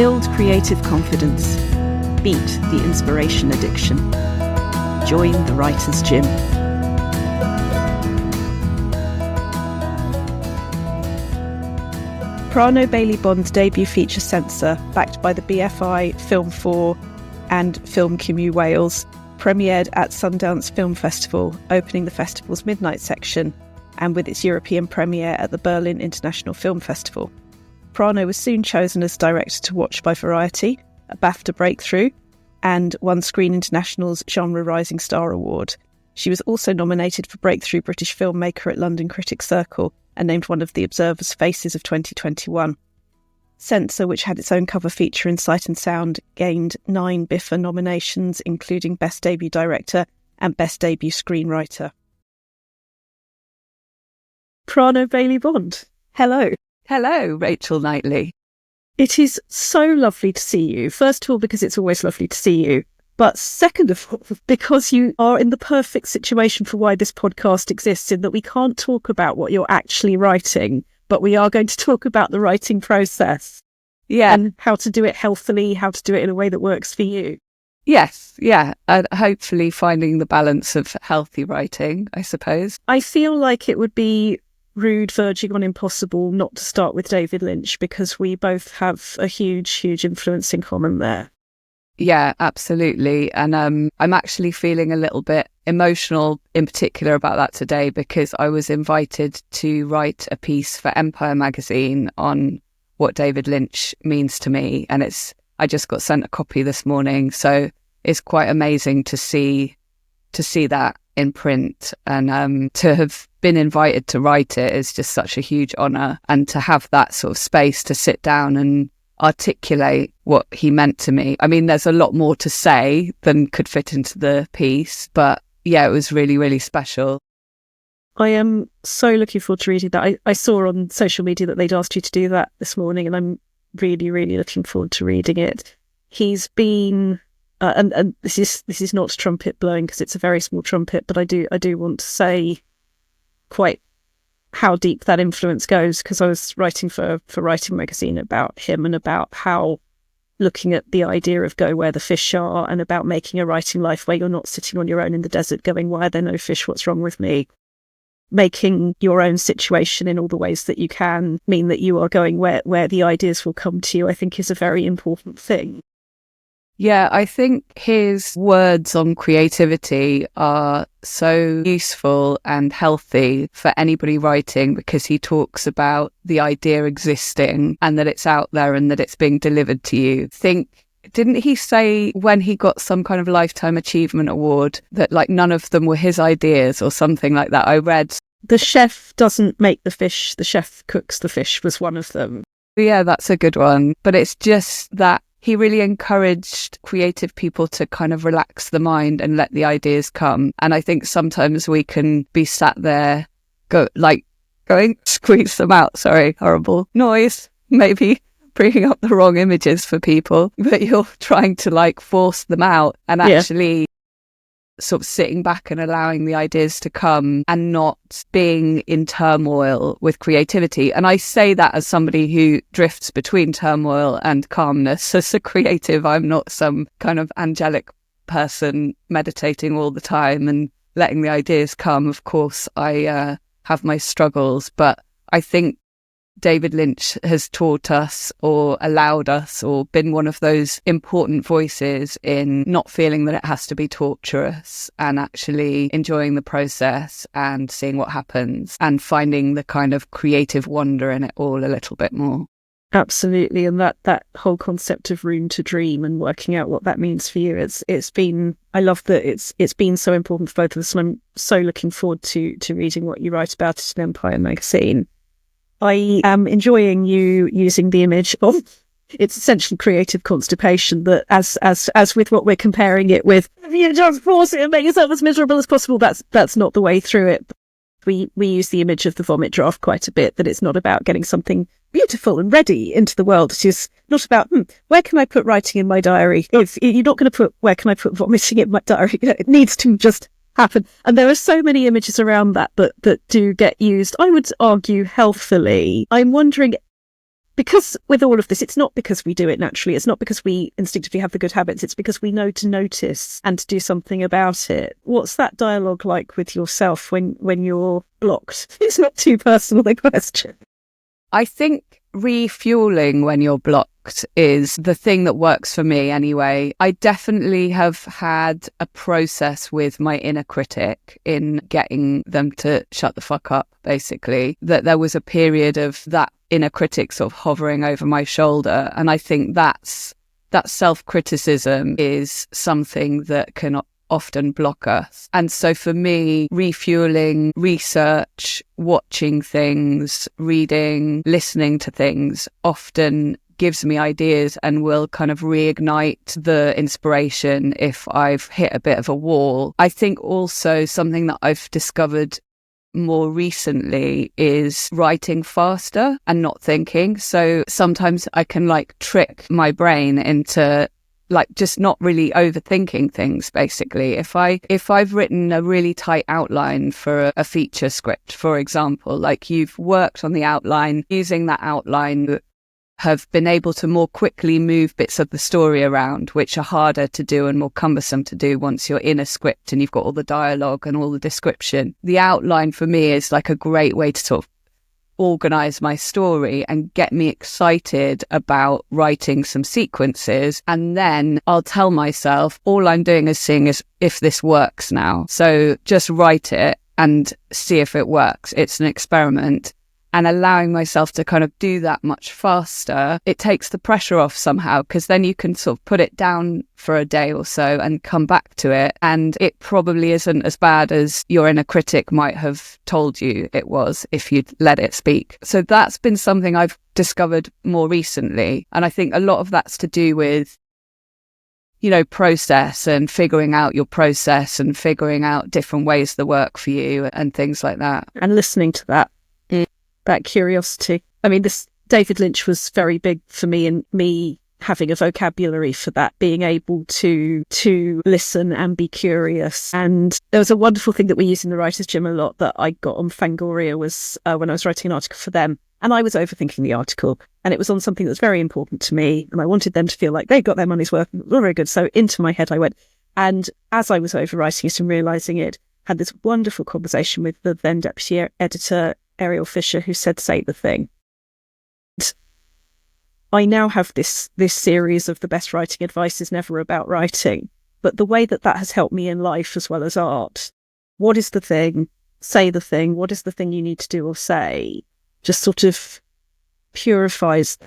Build creative confidence. Beat the inspiration addiction. Join the Writer's Gym. Prano Bailey-Bond's debut feature Censor, backed by the BFI, Film 4 and Film Commu Wales, premiered at Sundance Film Festival, opening the festival's midnight section, and with its European premiere at the Berlin International Film Festival. Prano was soon chosen as director to watch by Variety, a BAFTA breakthrough, and won Screen International's Genre Rising Star Award. She was also nominated for Breakthrough British Filmmaker at London Critics Circle and named one of the Observer's Faces of 2021. Censor, which had its own cover feature in Sight and Sound, gained 9 BIFA nominations, including Best Debut Director and Best Debut Screenwriter. Prano Bailey-Bond, hello. Hello, Rachel Knightley. It is so lovely to see you. First of all, because it's always lovely to see you. But second of all, because you are in the perfect situation for why this podcast exists, in that we can't talk about what you're actually writing, but we are going to talk about the writing process. Yeah. And how to do it healthily, how to do it in a way that works for you. Yes, yeah. And hopefully finding the balance of healthy writing, I suppose. I feel like it would be rude, verging on impossible, not to start with David Lynch, because we both have a huge influence in common there. Yeah, absolutely. And I'm actually feeling a little bit emotional in particular about that today, because I was invited to write a piece for Empire magazine on what David Lynch means to me. And I just got sent a copy this morning. So it's quite amazing to see that in print, and to have been invited to write it is just such a huge honour, and to have that sort of space to sit down and articulate what he meant to me. I mean, there's a lot more to say than could fit into the piece, but yeah, it was really, really special. I am so looking forward to reading that. I saw on social media that they'd asked you to do that this morning, and I'm really, really looking forward to reading it. He's been, and this is not trumpet blowing because it's a very small trumpet, but I do want to say quite how deep that influence goes, because I was writing for Writing Magazine about him, and about how looking at the idea of go where the fish are, and about making a writing life where you're not sitting on your own in the desert going, why are there no fish? What's wrong with me? Making your own situation in all the ways that you can mean that you are going where the ideas will come to you, I think is a very important thing. Yeah, I think his words on creativity are so useful and healthy for anybody writing, because he talks about the idea existing and that it's out there and that it's being delivered to you. Didn't he say when he got some kind of Lifetime Achievement Award that like none of them were his ideas or something like that? I read. The chef doesn't make the fish, the chef cooks the fish was one of them. Yeah, that's a good one. But it's just that he really encouraged creative people to kind of relax the mind and let the ideas come. And I think sometimes we can be sat there going, squeeze them out. Sorry, horrible noise. Maybe bringing up the wrong images for people, but you're trying to force them out, and actually sort of sitting back and allowing the ideas to come and not being in turmoil with creativity. And I say that as somebody who drifts between turmoil and calmness. As a creative, I'm not some kind of angelic person meditating all the time and letting the ideas come. Of course, I have my struggles, but I think David Lynch has taught us or allowed us or been one of those important voices in not feeling that it has to be torturous, and actually enjoying the process and seeing what happens and finding the kind of creative wonder in it all a little bit more. Absolutely. And that whole concept of room to dream and working out what that means for you, I love that it's been so important for both of us, and I'm so looking forward to reading what you write about it in Empire magazine. I am enjoying you using the image of it's essentially creative constipation, that as with what we're comparing it with, you just force it and make yourself as miserable as possible. That's not the way through it. We use the image of the vomit draft quite a bit, that it's not about getting something beautiful and ready into the world. It's just not about, where can I put writing in my diary? If you're not going to put, where can I put vomiting in my diary? It needs to just happen. And there are so many images around that do get used, I would argue, healthily. I'm wondering, because with all of this, it's not because we do it naturally. It's not because we instinctively have the good habits. It's because we know to notice and to do something about it. What's that dialogue like with yourself when you're blocked? It's not too personal, the question. I think refueling when you're blocked is the thing that works for me anyway. I definitely have had a process with my inner critic in getting them to shut the fuck up, basically. That there was a period of that inner critic sort of hovering over my shoulder. And I think that self-criticism is something that can often block us. And so for me, refueling, research, watching things, reading, listening to things often gives me ideas and will kind of reignite the inspiration if I've hit a bit of a wall. I think also something that I've discovered more recently is writing faster and not thinking. So sometimes I can trick my brain into just not really overthinking things, basically. If I've written a really tight outline for a feature script, for example, you've worked on the outline, using that outline have been able to more quickly move bits of the story around, which are harder to do and more cumbersome to do once you're in a script and you've got all the dialogue and all the description. The outline for me is a great way to sort of organize my story and get me excited about writing some sequences. And then I'll tell myself, all I'm doing is seeing if this works now. So just write it and see if it works. It's an experiment. And allowing myself to kind of do that much faster, it takes the pressure off somehow, because then you can sort of put it down for a day or so and come back to it. And it probably isn't as bad as your inner critic might have told you it was if you'd let it speak. So that's been something I've discovered more recently. And I think a lot of that's to do with, process and figuring out your process and figuring out different ways that work for you and things like that. And listening to that curiosity. I mean, David Lynch was very big for me, and me having a vocabulary for that, being able to listen and be curious. And there was a wonderful thing that we use in the writers' gym a lot that I got on Fangoria was when I was writing an article for them. And I was overthinking the article, and it was on something that was very important to me, and I wanted them to feel like they got their money's worth. It was very good. So into my head I went. And as I was overwriting it and realising it, had this wonderful conversation with the then deputy editor, Ariel Fisher, who said, say the thing. And I now have this series of the best writing advice is never about writing, but the way that has helped me in life as well as art. What is the thing? Say the thing. What is the thing you need to do or say? Just sort of purifies.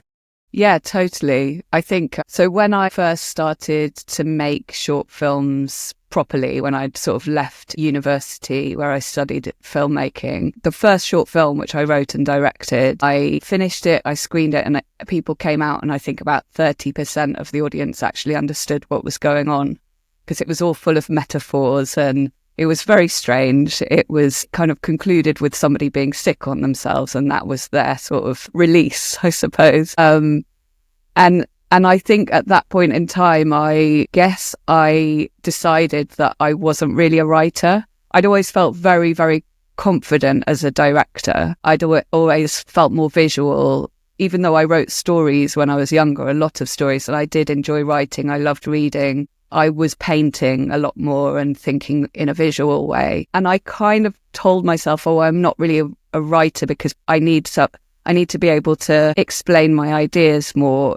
Yeah, totally. I think so. When I first started to make short films properly, when I'd sort of left university where I studied filmmaking, the first short film which I wrote and directed, I finished it, I screened it, and people came out, and I think about 30% of the audience actually understood what was going on, because it was all full of metaphors and it was very strange. It was kind of concluded with somebody being sick on themselves, and that was their sort of release, I suppose. And I think at that point in time, I guess I decided that I wasn't really a writer. I'd always felt very, very confident as a director. I'd always felt more visual, even though I wrote stories when I was younger, a lot of stories, and I did enjoy writing. I loved reading. I was painting a lot more and thinking in a visual way. And I kind of told myself, I'm not really a writer because I need to be able to explain my ideas more,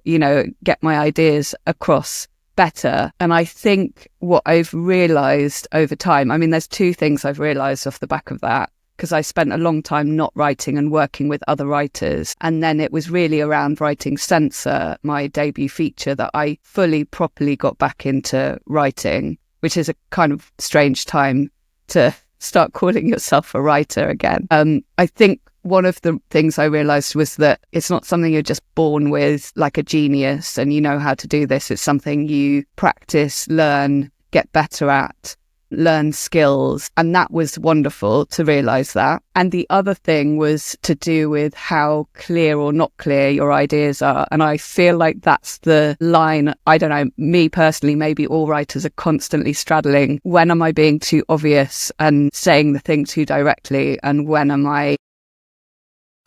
get my ideas across better. And I think what I've realised over time, there's two things I've realised off the back of that, because I spent a long time not writing and working with other writers. And then it was really around writing Censor, my debut feature, that I fully, properly got back into writing, which is a kind of strange time to start calling yourself a writer again. I think one of the things I realised was that it's not something you're just born with like a genius and you know how to do this. It's something you practice, learn, get better at, learn skills. And that was wonderful to realise that. And the other thing was to do with how clear or not clear your ideas are. And I feel like that's the line, I don't know, me personally, maybe all writers are constantly straddling. When am I being too obvious and saying the thing too directly? And when am I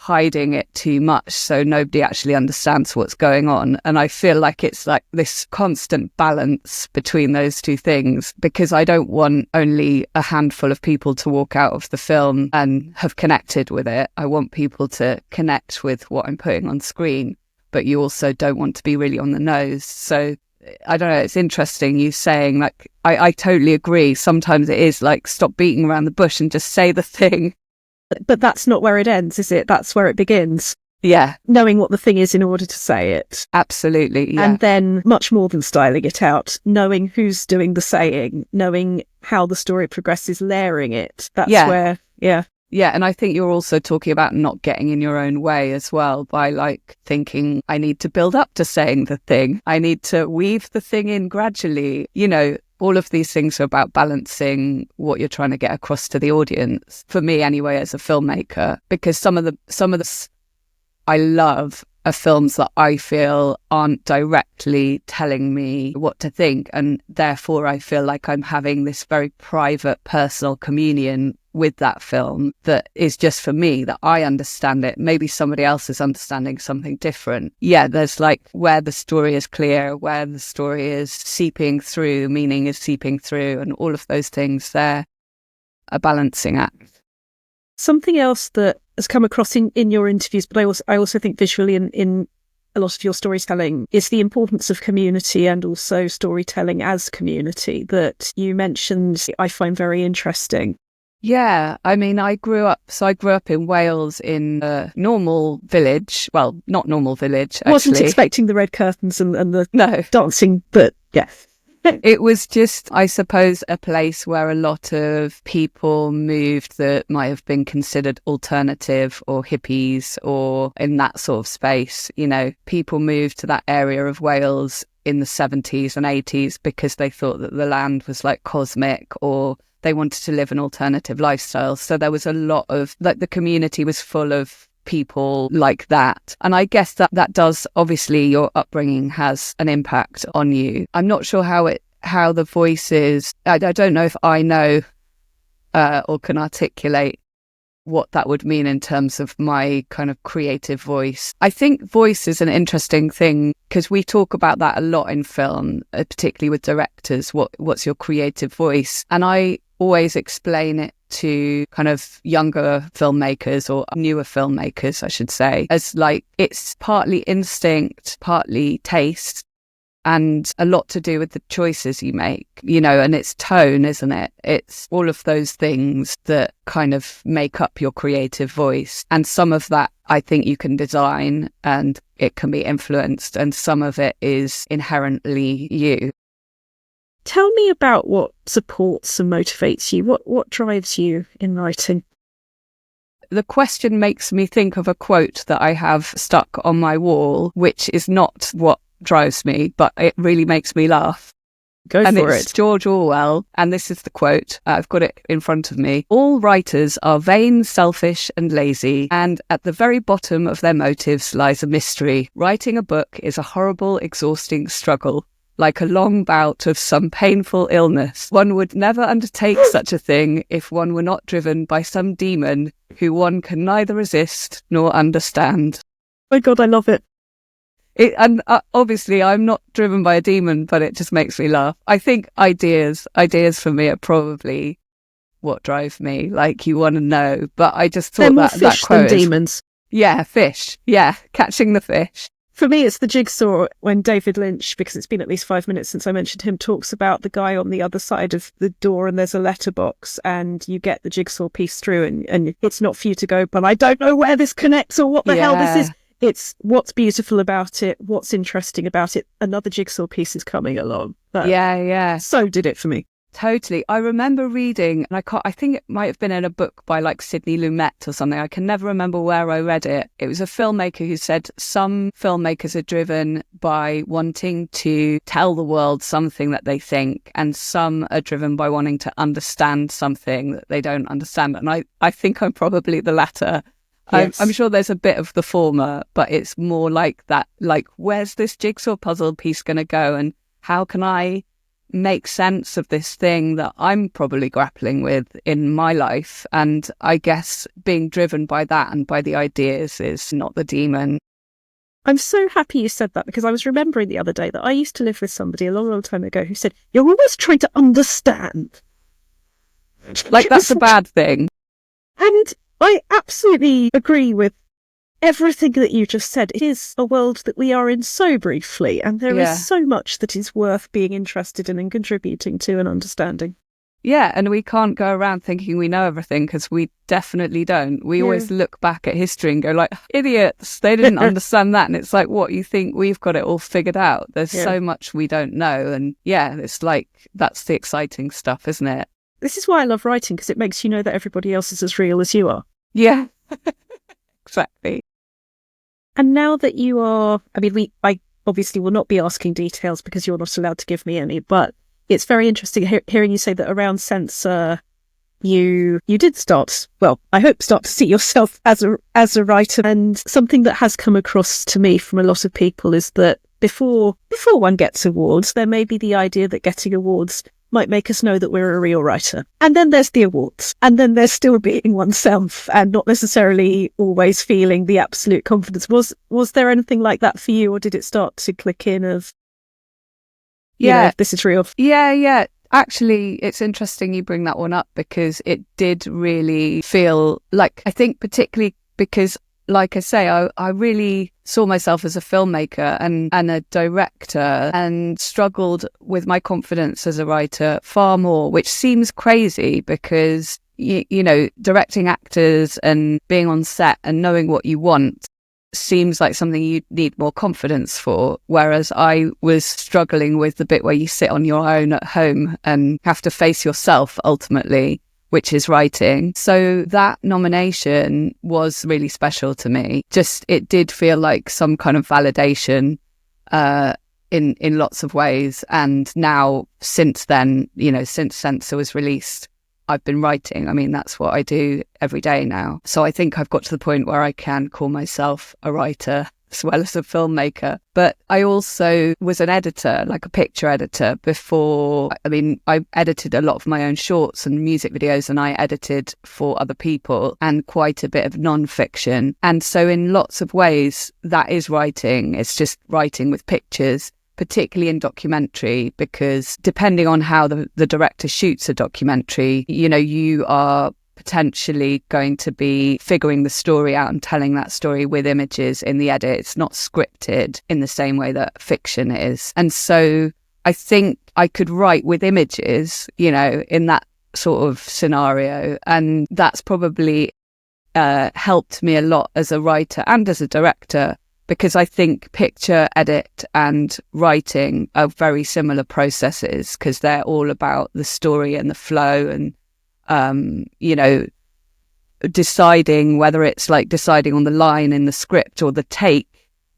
hiding it too much so nobody actually understands what's going on. And I feel like it's like this constant balance between those two things, because I don't want only a handful of people to walk out of the film and have connected with it. I want people to connect with what I'm putting on screen, but you also don't want to be really on the nose. So I don't know, it's interesting you saying, like, I totally agree. Sometimes it is like, stop beating around the bush and just say the thing. But that's not where it ends, is it? That's where it begins. Yeah. Knowing what the thing is in order to say it. Absolutely, yeah. And then, much more than styling it out, knowing who's doing the saying, knowing how the story progresses, layering it. That's where, yeah. Yeah, and I think you're also talking about not getting in your own way as well, by like thinking, I need to build up to saying the thing. I need to weave the thing in gradually. You know, all of these things are about balancing what you're trying to get across to the audience. For me anyway, as a filmmaker, because some of the I love are films that I feel aren't directly telling me what to think. And therefore I feel like I'm having this very private, personal communion with that film that is just for me, that I understand it. Maybe somebody else is understanding something different. Yeah, there's like where the story is clear, where the story is seeping through, meaning is seeping through, and all of those things there, a balancing act. Something else that has come across in your interviews, but I also think visually in a lot of your storytelling, is the importance of community and also storytelling as community that you mentioned. I find very interesting. Yeah, I mean, I grew up in Wales in a normal village. Well, not normal village, actually. Wasn't expecting the red curtains and the dancing, but yeah. It was just, I suppose, a place where a lot of people moved that might have been considered alternative or hippies or in that sort of space. You know, people moved to that area of Wales in the 70s and 80s because they thought that the land was like cosmic, or they wanted to live an alternative lifestyle. So there was a lot of, like, the community was full of people like that. And I guess that does, obviously your upbringing has an impact on you. I'm not sure how the voices, I don't know if I know or can articulate what that would mean in terms of my kind of creative voice. I think voice is an interesting thing because we talk about that a lot in film, particularly with directors. What's your creative voice? And I always explain it to kind of younger filmmakers, or newer filmmakers, I should say, as like, it's partly instinct, partly taste, and a lot to do with the choices you make, you know, and it's tone, isn't it? It's all of those things that kind of make up your creative voice. And some of that I think you can design and it can be influenced, and some of it is inherently you. Tell me about what supports and motivates you. What drives you in writing? The question makes me think of a quote that I have stuck on my wall, which is not what drives me, but it really makes me laugh. And it's George Orwell, and this is the quote. I've got it in front of me. All writers are vain, selfish and lazy, and at the very bottom of their motives lies a mystery. Writing a book is a horrible, exhausting struggle. Like a long bout of some painful illness. One would never undertake such a thing if one were not driven by some demon who one can neither resist nor understand. Oh my God, I love it. And obviously I'm not driven by a demon, but it just makes me laugh. I think ideas for me are probably what drive me. Like, you want to know, but I just thought that quote than demons. Yeah, fish. Yeah, catching the fish. For me, it's the jigsaw when David Lynch, because it's been at least 5 minutes since I mentioned him, talks about the guy on the other side of the door and there's a letterbox and you get the jigsaw piece through and it's not for you to go, but I don't know where this connects or what the hell this is. It's what's beautiful about it, what's interesting about it. Another jigsaw piece is coming along. Yeah. So did it for me. Totally. I remember reading, and I think it might have been in a book by like Sidney Lumet or something. I can never remember where I read it. It was a filmmaker who said some filmmakers are driven by wanting to tell the world something that they think, and some are driven by wanting to understand something that they don't understand. And I think I'm probably the latter. Yes. I'm sure there's a bit of the former, but it's more like that, like, where's this jigsaw puzzle piece going to go and how can I make sense of this thing that I'm probably grappling with in my life. And I guess being driven by that and by the ideas is not the demon. I'm so happy you said that, because I was remembering the other day that I used to live with somebody a long, long time ago who said, "You're always trying to understand." Like, that's a bad thing. And I absolutely agree with everything that you just said. It is a world that we are in so briefly, and there is so much that is worth being interested in and contributing to and understanding. Yeah, and we can't go around thinking we know everything, because we definitely don't. We always look back at history and go like, idiots, they didn't understand that. And it's like, what, you think we've got it all figured out? There's so much we don't know. And it's like, that's the exciting stuff, isn't it? This is why I love writing, because it makes you know that everybody else is as real as you are. Yeah, exactly. And now that you are, I obviously will not be asking details because you're not allowed to give me any, but it's very interesting hearing you say that around Censor, you did start to see yourself as a writer. And something that has come across to me from a lot of people is that before one gets awards, there may be the idea that getting awards might make us know that we're a real writer. And then there's the awards. And then there's still being oneself and not necessarily always feeling the absolute confidence. Was there anything like that for you, or did it start to click in of, this is real? Yeah. Actually, it's interesting you bring that one up, because it did really feel like, I think particularly because, like I say, I really saw myself as a filmmaker and a director, and struggled with my confidence as a writer far more, which seems crazy because, you know, directing actors and being on set and knowing what you want seems like something you need more confidence for. Whereas I was struggling with the bit where you sit on your own at home and have to face yourself ultimately, which is writing. So that nomination was really special to me. Just, it did feel like some kind of validation in lots of ways. And now, since then, since Censor was released, I've been writing. I mean, that's what I do every day now. So I think I've got to the point where I can call myself a writer as well as a filmmaker. But I also was an editor, like a picture editor before. I mean, I edited a lot of my own shorts and music videos, and I edited for other people, and quite a bit of non-fiction. And so in lots of ways, that is writing. It's just writing with pictures, particularly in documentary, because depending on how the director shoots a documentary, you are potentially going to be figuring the story out and telling that story with images in the edit. It's not scripted in the same way that fiction is. And so I think I could write with images, in that sort of scenario. And that's probably helped me a lot as a writer and as a director, because I think picture, edit and writing are very similar processes, because they're all about the story and the flow and, deciding whether it's like deciding on the line in the script or the take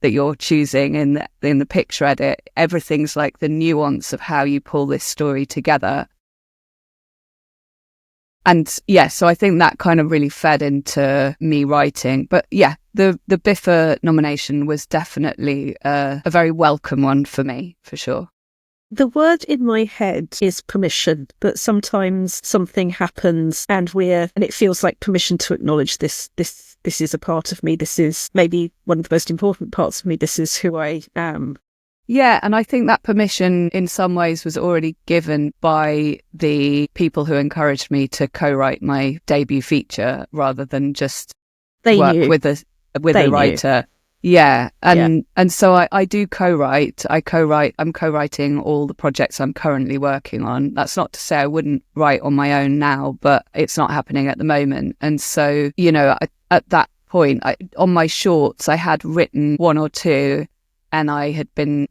that you're choosing in the picture edit. Everything's like the nuance of how you pull this story together. And so I think that kind of really fed into me writing. But the BIFA nomination was definitely a very welcome one for me, for sure. The word in my head is permission, but sometimes something happens and it feels like permission to acknowledge this is a part of me. This is maybe one of the most important parts of me. This is who I am. Yeah, and I think that permission in some ways was already given by the people who encouraged me to co-write my debut feature rather than just work with a writer. Yeah, and so I do co-write. I'm co-writing all the projects I'm currently working on. That's not to say I wouldn't write on my own now, but it's not happening at the moment. And so, at that point, on my shorts, I had written one or two, and I had been,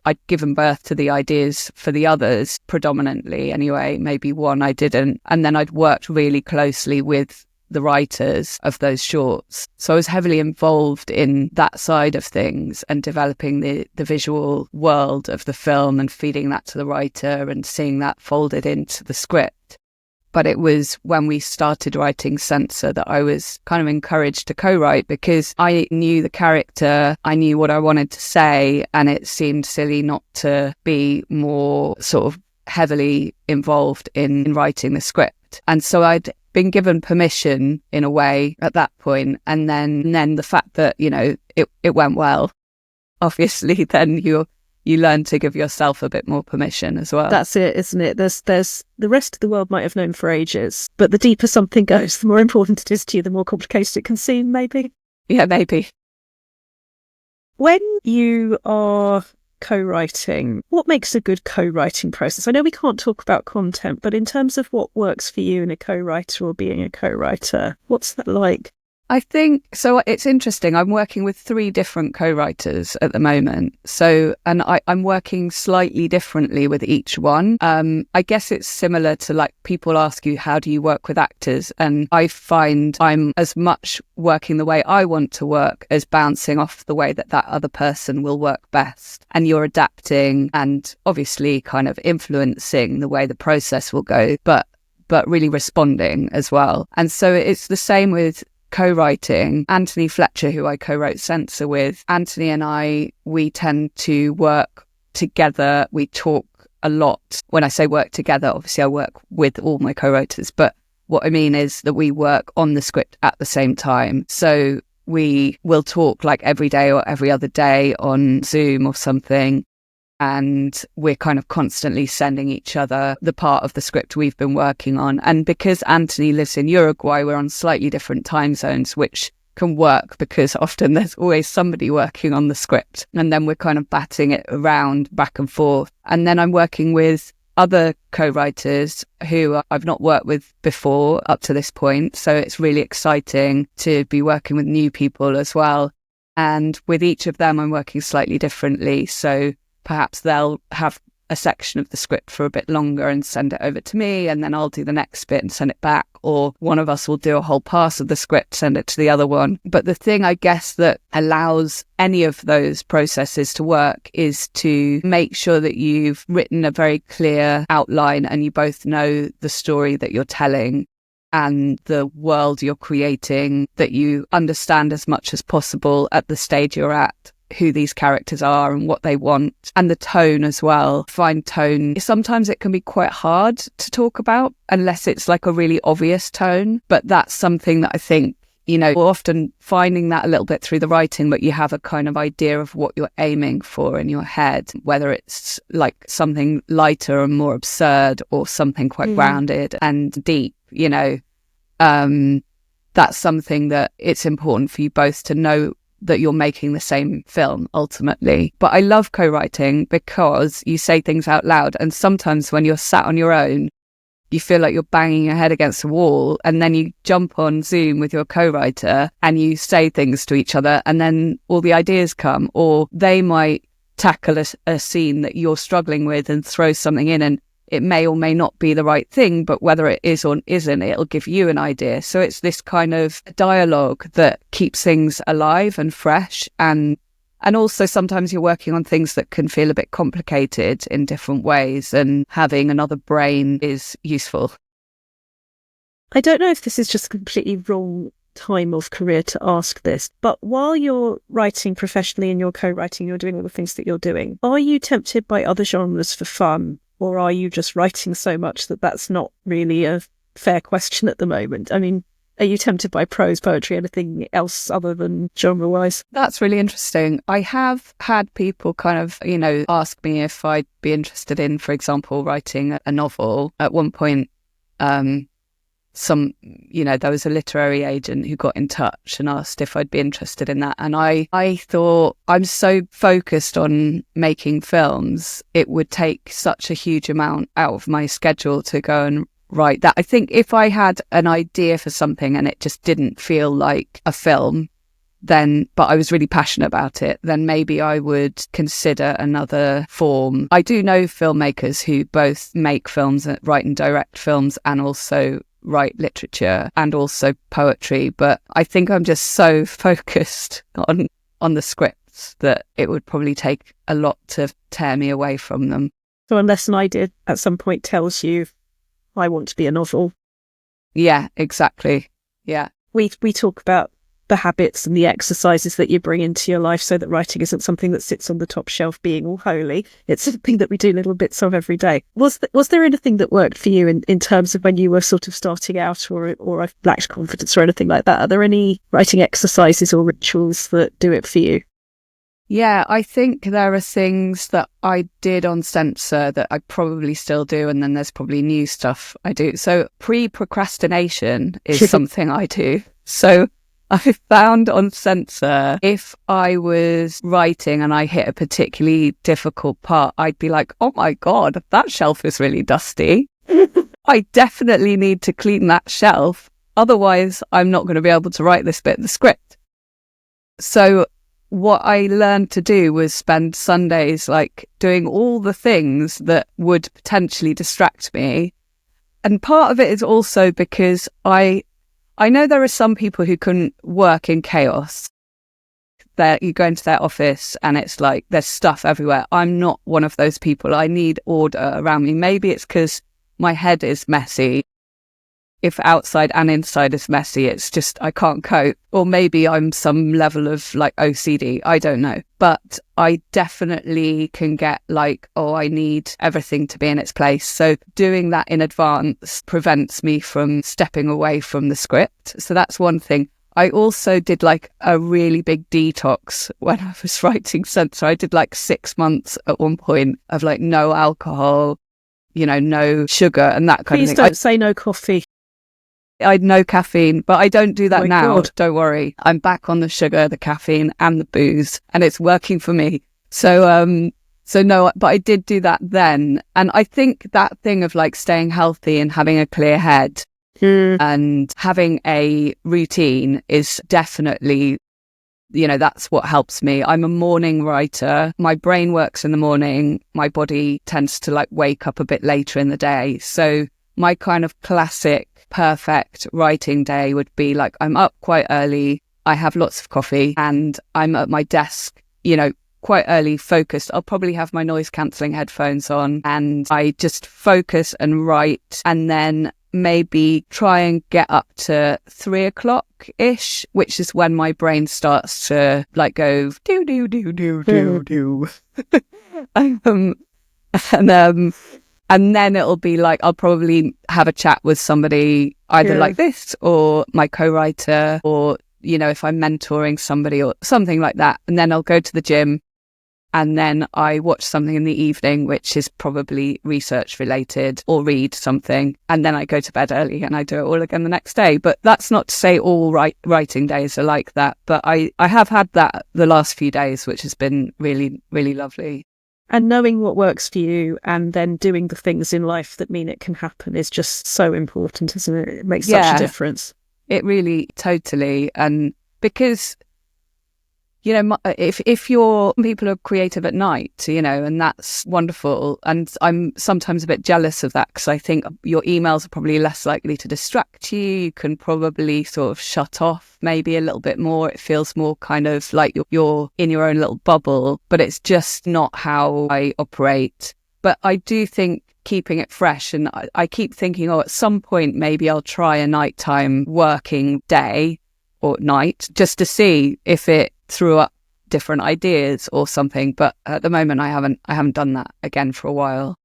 I'd given birth to the ideas for the others predominantly anyway, maybe one I didn't. And then I'd worked really closely with the writers of those shorts. So I was heavily involved in that side of things and developing the visual world of the film and feeding that to the writer and seeing that folded into the script. But it was when we started writing Censor that I was kind of encouraged to co-write, because I knew the character, I knew what I wanted to say, and it seemed silly not to be more sort of heavily involved in writing the script. And so I'd been given permission in a way at that point. And then the fact that, it went well, obviously then you learn to give yourself a bit more permission as well. That's it, isn't it? There's the rest of the world might have known for ages, but the deeper something goes, the more important it is to you, the more complicated it can seem, maybe. Yeah, maybe. When you are co-writing, what makes a good co-writing process? I know we can't talk about content, but in terms of what works for you in a co-writer or being a co-writer, what's that like? I think, so it's interesting. I'm working with 3 different co-writers at the moment. So, and I'm working slightly differently with each one. I guess it's similar to like people ask you, how do you work with actors? And I find I'm as much working the way I want to work as bouncing off the way that other person will work best. And you're adapting and obviously kind of influencing the way the process will go, but really responding as well. And so it's the same with co-writing. Anthony Fletcher, who I co-wrote Censor with, Anthony and I, we tend to work together. We talk a lot. When I say work together, obviously I work with all my co-writers, but what I mean is that we work on the script at the same time. So we will talk like every day or every other day on Zoom or something. And we're kind of constantly sending each other the part of the script we've been working on. And because Anthony lives in Uruguay, we're on slightly different time zones, which can work because often there's always somebody working on the script. And then we're kind of batting it around back and forth. And then I'm working with other co-writers who I've not worked with before up to this point. So it's really exciting to be working with new people as well. And with each of them, I'm working slightly differently. So perhaps they'll have a section of the script for a bit longer and send it over to me, and then I'll do the next bit and send it back. Or one of us will do a whole pass of the script, send it to the other one. But the thing, I guess, that allows any of those processes to work is to make sure that you've written a very clear outline and you both know the story that you're telling and the world you're creating, that you understand as much as possible at the stage you're at, who these characters are and what they want, and the tone as well. Find tone. Sometimes it can be quite hard to talk about unless it's like a really obvious tone, but that's something that I think, we're often finding that a little bit through the writing, but you have a kind of idea of what you're aiming for in your head, whether it's like something lighter and more absurd or something quite grounded and deep, that's something that it's important for you both to know that you're making the same film ultimately. But I love co-writing because you say things out loud, and sometimes when you're sat on your own, you feel like you're banging your head against a wall, and then you jump on Zoom with your co-writer and you say things to each other, and then all the ideas come, or they might tackle a scene that you're struggling with and throw something in, and it may or may not be the right thing, but whether it is or isn't, it'll give you an idea. So it's this kind of dialogue that keeps things alive and fresh. And also sometimes you're working on things that can feel a bit complicated in different ways, and having another brain is useful. I don't know if this is just a completely wrong time of career to ask this, but while you're writing professionally and you're co-writing, you're doing all the things that you're doing, are you tempted by other genres for fun? Or are you just writing so much that that's not really a fair question at the moment? I mean, are you tempted by prose, poetry, anything else other than genre-wise? That's really interesting. I have had people kind of, ask me if I'd be interested in, for example, writing a novel. At one point, there was a literary agent who got in touch and asked if I'd be interested in that. And I thought, I'm so focused on making films, it would take such a huge amount out of my schedule to go and write that. I think if I had an idea for something and it just didn't feel like a film, but I was really passionate about it, then maybe I would consider another form. I do know filmmakers who both make films, write and direct films, and also write literature and also poetry, but I think I'm just so focused on the scripts that it would probably take a lot to tear me away from them. So unless an idea at some point tells you, I want to be a novel. Yeah, exactly. Yeah. We talk about the habits and the exercises that you bring into your life, so that writing isn't something that sits on the top shelf being all holy. It's something that we do little bits of every day. Was there anything that worked for you in terms of when you were sort of starting out, or lacked confidence or anything like that? Are there any writing exercises or rituals that do it for you? Yeah, I think there are things that I did on Censor that I probably still do, and then there's probably new stuff I do. So pre-procrastination is something I do. So I found on Censor, if I was writing and I hit a particularly difficult part, I'd be like, oh my God, that shelf is really dusty. I definitely need to clean that shelf. Otherwise, I'm not going to be able to write this bit of the script. So what I learned to do was spend Sundays like doing all the things that would potentially distract me. And part of it is also because I know there are some people who can work in chaos. You go into their office and it's like there's stuff everywhere. I'm not one of those people. I need order around me. Maybe it's because my head is messy. If outside and inside is messy, it's just I can't cope. Or maybe I'm some level of like OCD. I don't know. But I definitely can get like, oh, I need everything to be in its place. So doing that in advance prevents me from stepping away from the script. So that's one thing. I also did like a really big detox when I was writing Censor. I did like 6 months at one point of like no alcohol, no sugar and that kind of thing. Please don't say no coffee. I had no caffeine, but I don't do that now. God. Don't worry. I'm back on the sugar, the caffeine and the booze, and it's working for me. So no, but I did do that then. And I think that thing of like staying healthy and having a clear head and having a routine is definitely, that's what helps me. I'm a morning writer. My brain works in the morning. My body tends to like wake up a bit later in the day. So my kind of classic perfect writing day would be like I'm up quite early, I have lots of coffee and I'm at my desk, quite early, focused. I'll probably have my noise cancelling headphones on and I just focus and write, and then maybe try and get up to 3 o'clock-ish, which is when my brain starts to like go do do do do do do. And then it'll be like, I'll probably have a chat with somebody either like this or my co-writer or, if I'm mentoring somebody or something like that. And then I'll go to the gym and then I watch something in the evening, which is probably research related, or read something. And then I go to bed early and I do it all again the next day. But that's not to say all writing days are like that. But I have had that the last few days, which has been really, really lovely. And knowing what works for you and then doing the things in life that mean it can happen is just so important, isn't it? It makes such a difference. It really, totally. And because, if people are creative at night, and that's wonderful. And I'm sometimes a bit jealous of that because I think your emails are probably less likely to distract you. You can probably sort of shut off maybe a little bit more. It feels more kind of like you're in your own little bubble, but it's just not how I operate. But I do think keeping it fresh, and I keep thinking, at some point maybe I'll try a nighttime working day or night just to see if it threw up different ideas or something. But at the moment I haven't done that again for a while.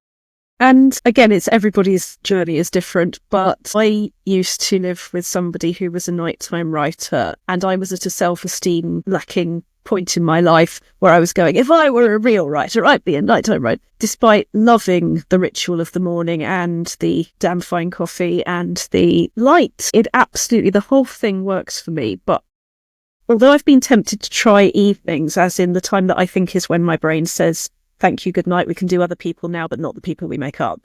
And again, it's everybody's journey is different, but I used to live with somebody who was a nighttime writer, and I was at a self-esteem lacking point in my life where I was going, if I were a real writer, I'd be a nighttime writer, despite loving the ritual of the morning and the damn fine coffee and the light. It absolutely, the whole thing works for me. But although I've been tempted to try evenings, as in the time that I think is when my brain says, thank you, good night, we can do other people now, but not the people we make up.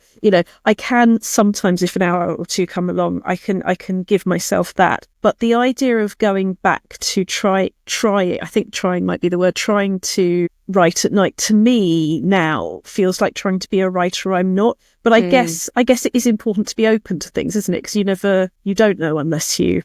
I can sometimes, if an hour or two come along, I can give myself that. But the idea of going back to try, I think trying might be the word, trying to write at night, to me now feels like trying to be a writer I'm not. But I guess it is important to be open to things, isn't it? Because you don't know unless you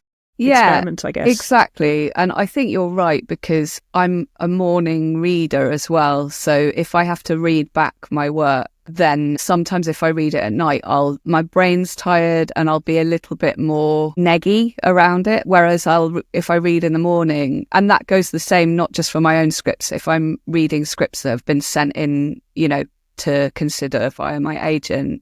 experiment, I guess. Exactly. And I think you're right, because I'm a morning reader as well. So if I have to read back my work, then sometimes if I read it at night, my brain's tired and I'll be a little bit more neggy around it. Whereas if I read in the morning, and that goes the same, not just for my own scripts, if I'm reading scripts that have been sent in, to consider via my agent,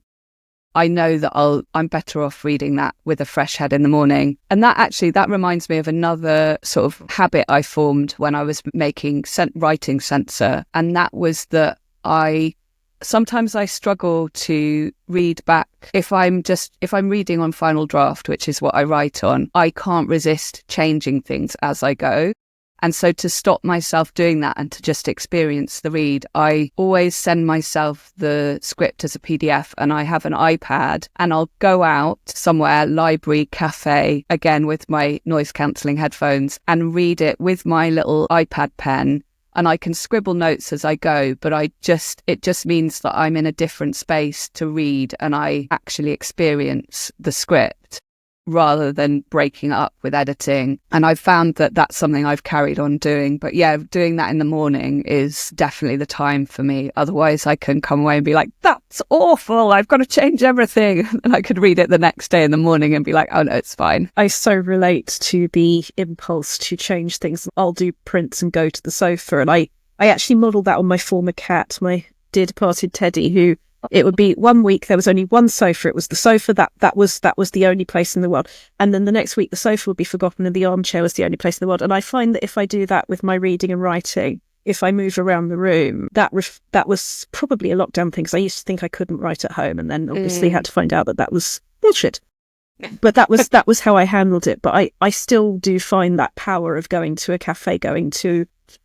I know that I'm better off reading that with a fresh head in the morning. And that reminds me of another sort of habit I formed when I was making writing censor. And that was that sometimes I struggle to read back. If I'm reading on final draft, which is what I write on, I can't resist changing things as I go. And so to stop myself doing that and to just experience the read, I always send myself the script as a PDF, and I have an iPad, and I'll go out somewhere, library, cafe, again with my noise cancelling headphones, and read it with my little iPad pen. And I can scribble notes as I go, but it just means that I'm in a different space to read and I actually experience the script rather than breaking it up with editing. And I've found that that's something I've carried on doing. But yeah, doing that in the morning is definitely the time for me. Otherwise, I can come away and be like, that's awful, I've got to change everything. And I could read it the next day in the morning and be like, oh no, it's fine. I so relate to the impulse to change things. I'll do prints and go to the sofa. And I actually modelled that on my former cat, my dear departed Teddy, who it would be 1 week there was only one sofa. It was the sofa that was the only place in the world. And then the next week the sofa would be forgotten and the armchair was the only place in the world. And I find that if I do that with my reading and writing, if I move around the room, that was probably a lockdown thing, because I used to think I couldn't write at home, and then obviously had to find out that was bullshit. But that was how I handled it. But I still do find that power of going to a cafe,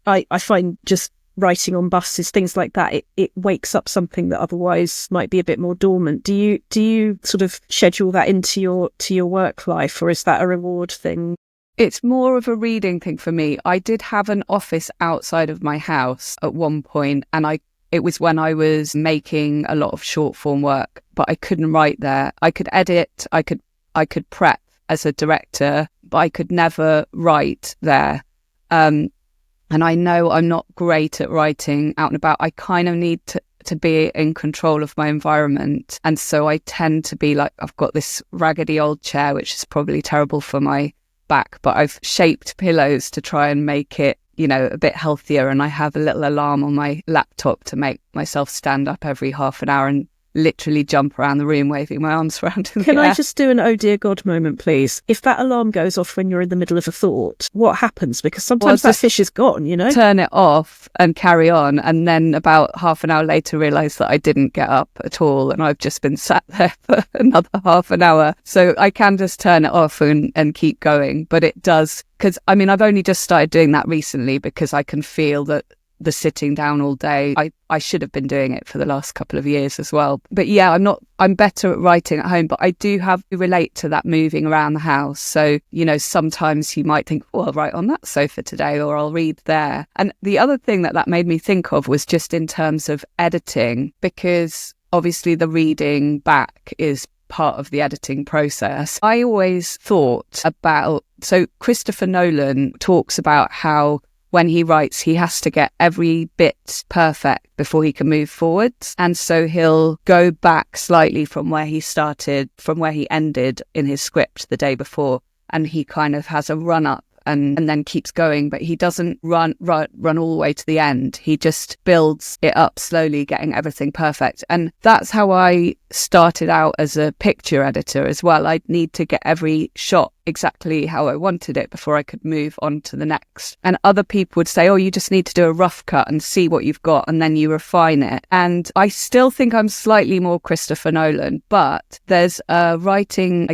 I find just writing on buses, things like that, it wakes up something that otherwise might be a bit more dormant. Do you sort of schedule that into your work life, or is that a reward thing? It's more of a reading thing for me. I did have an office outside of my house at one point, and it was when I was making a lot of short form work, but I couldn't write there. I could edit, I could prep as a director, but I could never write there. And I know I'm not great at writing out and about. I kind of need to be in control of my environment. And so I tend to be like, I've got this raggedy old chair, which is probably terrible for my back, but I've shaped pillows to try and make it, a bit healthier. And I have a little alarm on my laptop to make myself stand up every half an hour and literally jump around the room waving my arms around in the Can air. I just do an oh dear God moment, please? If that alarm goes off when you're in the middle of a thought, what happens? Because sometimes that fish is gone, Turn it off and carry on, and then about half an hour later realise that I didn't get up at all and I've just been sat there for another half an hour. So I can just turn it off and keep going. But it does, because I've only just started doing that recently, because I can feel that the sitting down all day, I should have been doing it for the last couple of years as well. But yeah, I'm better at writing at home, but I do relate to that moving around the house. So, sometimes you might think, oh, I'll write on that sofa today, or I'll read there. And the other thing that made me think of was just in terms of editing, because obviously the reading back is part of the editing process. I always thought about, so Christopher Nolan talks about how when he writes, he has to get every bit perfect before he can move forwards. And so he'll go back slightly from where he started, from where he ended in his script the day before. And he kind of has a run up and then keeps going, but he doesn't run all the way to the end. He just builds it up slowly, getting everything perfect. And that's how I started out as a picture editor as well. I'd need to get every shot exactly how I wanted it before I could move on to the next. And other people would say, oh, you just need to do a rough cut and see what you've got, and then you refine it. And I still think I'm slightly more Christopher Nolan, but there's a writing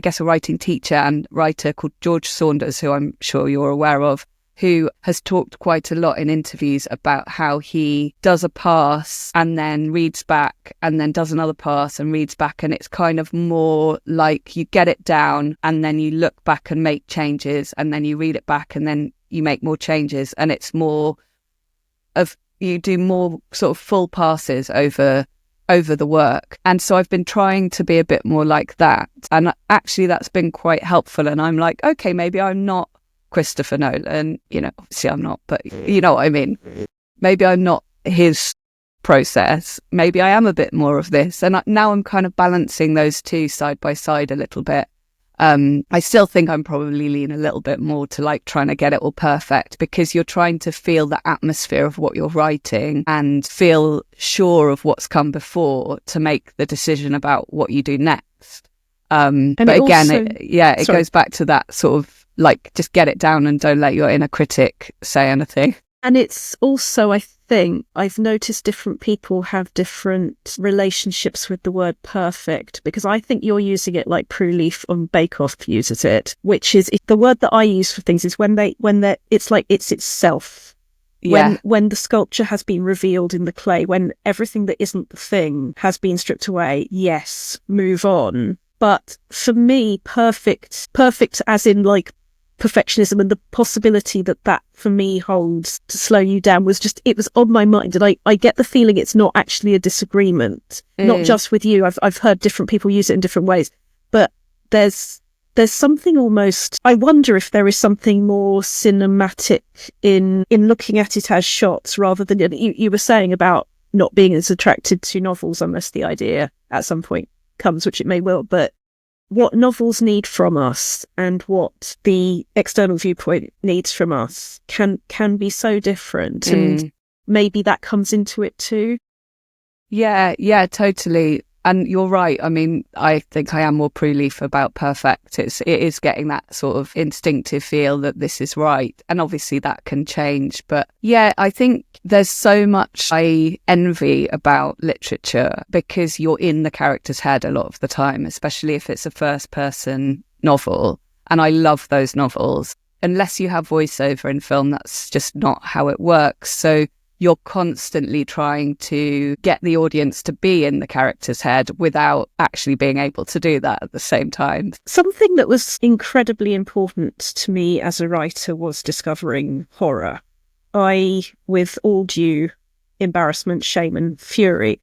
teacher and writer called George Saunders, who I'm sure you're aware of, who has talked quite a lot in interviews about how he does a pass and then reads back and then does another pass and reads back. And it's kind of more like you get it down and then you look back and make changes, and then you read it back and then you make more changes. And it's more of, you do more sort of full passes over over the work. And so I've been trying to be a bit more like that. And actually that's been quite helpful. And I'm like, okay, maybe I'm not Christopher Nolan, obviously I'm not, but you know what I mean? Maybe I'm not his process. Maybe I am a bit more of this. And now I'm kind of balancing those two side by side a little bit. I still think I'm probably lean a little bit more to like trying to get it all perfect, because you're trying to feel the atmosphere of what you're writing and feel sure of what's come before to make the decision about what you do next. But again, it goes back to that sort of like, just get it down and don't let your inner critic say anything. And it's also, I think, I've noticed different people have different relationships with the word perfect, because I think you're using it like Prue Leaf on Bake Off uses it, which is the word that I use for things is when it's like it's itself. Yeah. When the sculpture has been revealed in the clay, when everything that isn't the thing has been stripped away, yes, move on. But for me, perfect as in like perfectionism and the possibility that for me holds to slow you down it was on my mind. And I get the feeling it's not actually a disagreement, not just with you. I've heard different people use it in different ways, but there's something almost, I wonder if there is something more cinematic in looking at it as shots rather than, you were saying about not being as attracted to novels unless the idea at some point comes, which it may well, but what novels need from us and what the external viewpoint needs from us can be so different. And maybe that comes into it too. Yeah, totally. And you're right. I mean, I think I am more Prue Leaf about perfect. It is getting that sort of instinctive feel that this is right. And obviously that can change. But yeah, I think there's so much I envy about literature because you're in the character's head a lot of the time, especially if it's a first person novel. And I love those novels. Unless you have voiceover in film, that's just not how it works. So you're constantly trying to get the audience to be in the character's head without actually being able to do that at the same time. Something that was incredibly important to me as a writer was discovering horror. I, with all due embarrassment, shame and fury,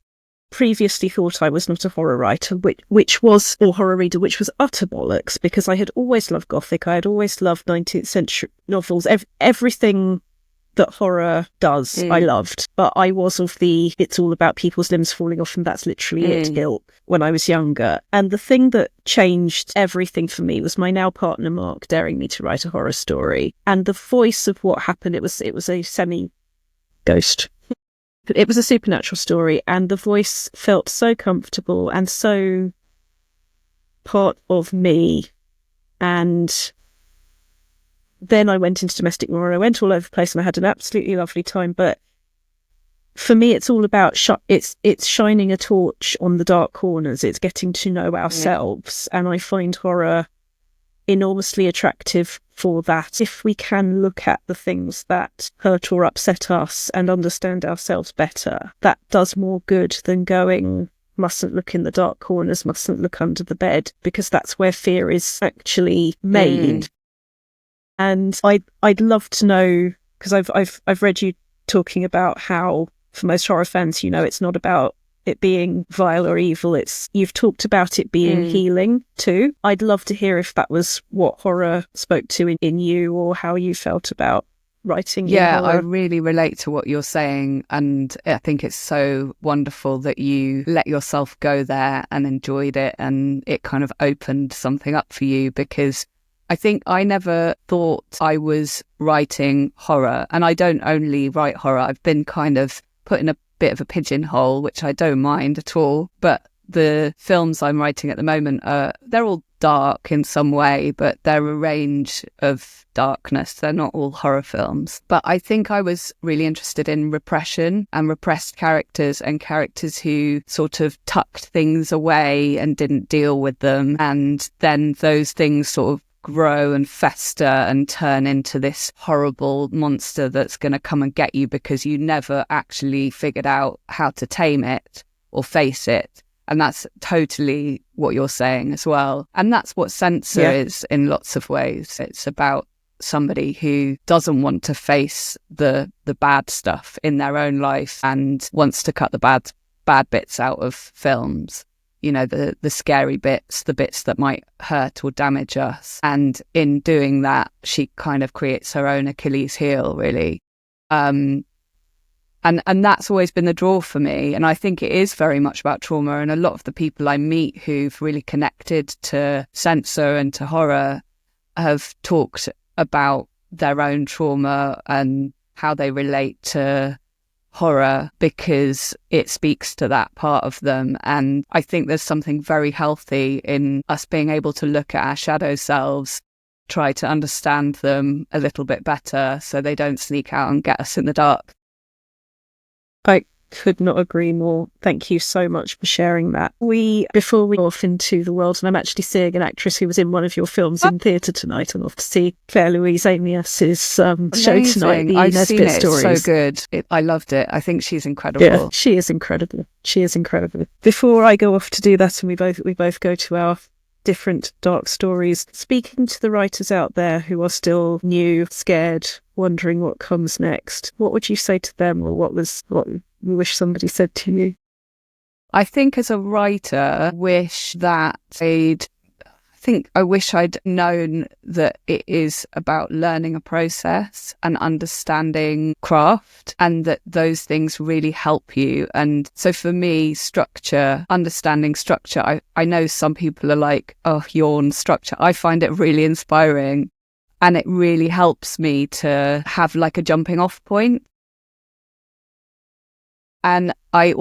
previously thought I was not a horror writer, or horror reader, which was utter bollocks, because I had always loved Gothic. I had always loved 19th century novels, everything that horror does, I loved. But I was of the it's all about people's limbs falling off and that's literally it ilk when I was younger. And the thing that changed everything for me was my now partner Mark daring me to write a horror story. And the voice of what happened, it was a semi-ghost. It was a supernatural story, and the voice felt so comfortable and so part of me. And then I went into domestic horror. I went all over the place and I had an absolutely lovely time. But for me, it's all about it's shining a torch on the dark corners. It's getting to know ourselves. And I find horror enormously attractive for that. If we can look at the things that hurt or upset us and understand ourselves better, that does more good than going, mustn't look in the dark corners, mustn't look under the bed, because that's where fear is actually made. And I'd love to know, because I've read you talking about how for most horror fans, it's not about it being vile or evil. You've talked about it being healing too. I'd love to hear if that was what horror spoke to in you, or how you felt about writing. Yeah, I really relate to what you're saying, and I think it's so wonderful that you let yourself go there and enjoyed it, and it kind of opened something up for you, because I think I never thought I was writing horror, and I don't only write horror. I've been kind of put in a bit of a pigeonhole, which I don't mind at all. But the films I'm writing at the moment, they're all dark in some way, but they're a range of darkness. They're not all horror films. But I think I was really interested in repression and repressed characters, and characters who sort of tucked things away and didn't deal with them. And then those things sort of grow and fester and turn into this horrible monster that's going to come and get you because you never actually figured out how to tame it or face it. And that's totally what you're saying as well. And that's what Censor is in lots of ways. It's about somebody who doesn't want to face the bad stuff in their own life and wants to cut the bad bad bits out of films, you know, the scary bits, the bits that might hurt or damage us. And in doing that, she kind of creates her own Achilles heel, really. And that's always been the draw for me. And I think it is very much about trauma. And a lot of the people I meet who've really connected to censor and to horror have talked about their own trauma and how they relate to horror because it speaks to that part of them. And I think there's something very healthy in us being able to look at our shadow selves, try to understand them a little bit better so they don't sneak out and get us in the dark. I could not agree more. Thank you so much for sharing that. Before we go off into the world, and I'm actually seeing an actress who was in one of your films in theatre tonight. I'm off to see Claire Louise Amias's show tonight, The I've seen Nesbitt it. Stories. It's so good. I loved it. I think she's incredible. Yeah, she is incredible. She is incredible. Before I go off to do that, and we both go to our different dark stories, speaking to the writers out there who are still new, scared, wondering what comes next, what would you say to them, or what you wish somebody said to you? I think as a writer, I wish I'd known that it is about learning a process and understanding craft, and that those things really help you. And so for me, understanding structure, I know some people are like, oh, yawn, structure. I find it really inspiring, and it really helps me to have like a jumping off point. And I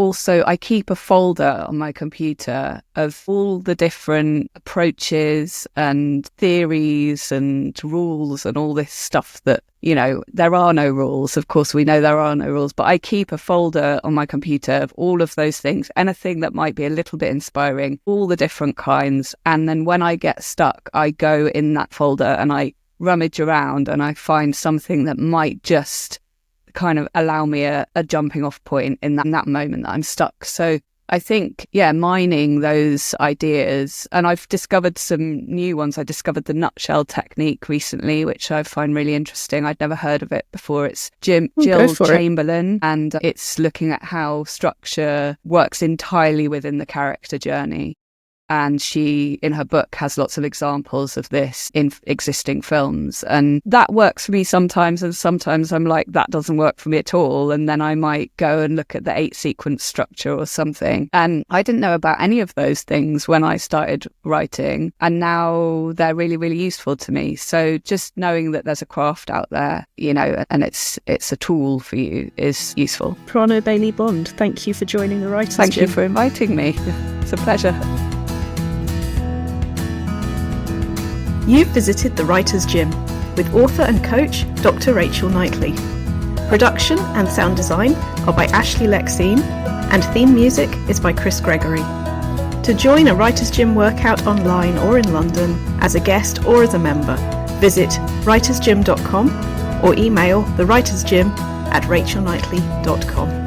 keep a folder on my computer of all the different approaches and theories and rules and all this stuff that, you know, there are no rules. Of course, we know there are no rules, but I keep a folder on my computer of all of those things, anything that might be a little bit inspiring, all the different kinds. And then when I get stuck, I go in that folder and I rummage around and I find something that might just kind of allow me a jumping off point in that moment that I'm stuck. So I think, mining those ideas. And I've discovered some new ones. I discovered the nutshell technique recently, which I find really interesting. I'd never heard of it before. It's Jill Chamberlain, and it's looking at how structure works entirely within the character journey. And she, in her book, has lots of examples of this in existing films. And that works for me sometimes. And sometimes I'm like, that doesn't work for me at all. And then I might go and look at the 8-sequence structure or something. And I didn't know about any of those things when I started writing. And now they're really, really useful to me. So just knowing that there's a craft out there, you know, and it's a tool for you is useful. Prano Bailey-Bond, thank you for joining the Writers' Gym. Thank you for inviting me. It's a pleasure. You've visited the Writers' Gym with author and coach Dr Rachel Knightley. Production and sound design are by Ashley Lexine, and theme music is by Chris Gregory. To join a Writers' Gym workout online or in London, as a guest or as a member, visit writersgym.com or email thewritersgym@rachelknightley.com.